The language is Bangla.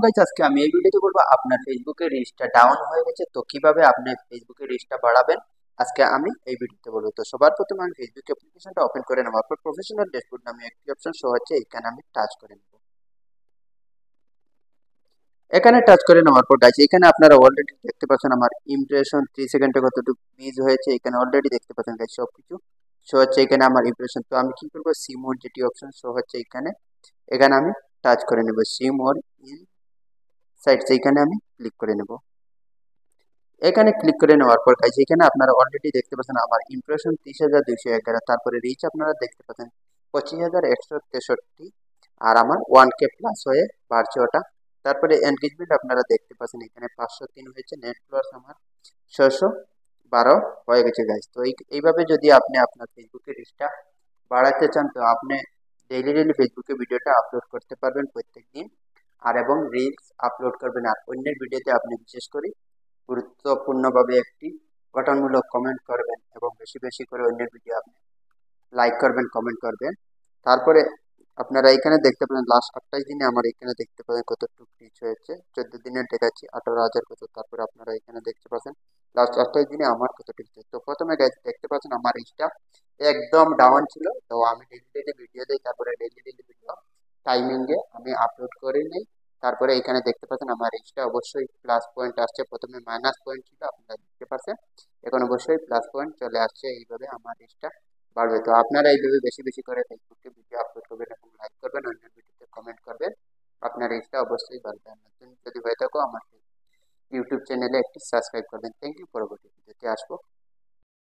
গাইস, আজকে আমি এই ভিডিওতে বলবো আপনার ফেসবুকের রিচটা ডাউন হয়ে গেছে, তো কিভাবে আপনি ফেসবুকের রিচটা বাড়াবেন আজকে আমি এই ভিডিওতে বলবো। তো সবার প্রথমে আমি ফেসবুক অ্যাপ্লিকেশনটা ওপেন করে নেওয়ার পর প্রফেশনাল ড্যাশবোর্ড নামে একটি অপশন শো হচ্ছে, এখানে আমি টাচ করে নেব। এখানে টাচ করে নেওয়ার পর গাইস, এখানে আপনারা অলরেডি দেখতে পাচ্ছেন আমার ইমপ্রেশন 3 সেকেন্ডে কতটুকু ভিউজ হয়েছে, এখানে অলরেডি দেখতে পাচ্ছেন গাইস সবকিছু শো হচ্ছে এখানে আমার ইমপ্রেশন। তো আমি কি করবো, সি মোর যেটি অপশন শো হচ্ছে এখানে, এখানে আমি টাচ করে নেব সি মোর ইন সাইটস, এইখানে আমি ক্লিক করে নেব। এখানে ক্লিক করে নেওয়ার পর গাইস, এখানে আপনারা অলরেডি দেখতে পাচ্ছেন আমার ইমপ্রেশন 30,211, তারপরে রিচ আপনারা দেখতে পাচ্ছেন 25,163, আর আমার 1K প্লাস হয়ে বাড়ছে ওটা। তারপরে এনগেজমেন্ট আপনারা দেখতে পাচ্ছেন এখানে 503 হয়েছে, নেট ফলোয়ার্স আমার 612 হয়ে গেছে গাইস। তো এইভাবে যদি আপনি আপনার ফেসবুকে রিচটা বাড়াতে চান, তো আপনি ডেইলি ডেইলি ফেসবুকে ভিডিওটা আপলোড করতে পারবেন প্রত্যেক দিন, আর এবং রিলস আপলোড করবেন। আর অন্যের ভিডিওতে আপনি বিশেষ করে গুরুত্বপূর্ণভাবে একটি গঠনমূলক কমেন্ট করবেন এবং বেশি বেশি করে অন্যের ভিডিও আপনি লাইক করবেন, কমেন্ট করবেন। তারপরে আপনারা এখানে দেখতে পাবেন লাস্ট 28 দিনে আমার এখানে দেখতে পাবেন কতটুকু রিচ হয়েছে, 14 দিনে দেখাচ্ছি 18,000 কত। তারপরে আপনারা এখানে দেখতে পাচ্ছেন লাস্ট 28 দিনে আমার কতটুকু। তো প্রথমে গাইজ দেখতে পাচ্ছেন আমার রিচটা একদম ডাউন ছিল, তো আমি ডেইলি ডেইলি ভিডিও দিই, তারপরে ডেইলি ডেইলি ভিডিও টাইমিংয়ে আমি আপলোড করে নিই। তারপরে এখানে দেখতে পাচ্ছেন আমার রিচটা অবশ্যই প্লাস পয়েন্ট আসছে, প্রথমে মাইনাস পয়েন্ট ছিল আপনারা দেখতে পাচ্ছেন, এখন অবশ্যই প্লাস পয়েন্ট চলে আসছে। এইভাবে আমার রিচটা বাড়বে। তো আপনারা এইভাবে বেশি বেশি করে ফেসবুকে ভিডিও আপলোড করবেন এবং লাইক করবেন, অন্যের ভিডিওতে কমেন্ট করবেন, আপনার রিচটা অবশ্যই বাড়বে। আর নতুন যদি হয়ে থাকো আমার ইউটিউব চ্যানেলে একটি সাবস্ক্রাইব করবেন। থ্যাংক ইউ, পরবর্তী ভিডিওতে আসবো।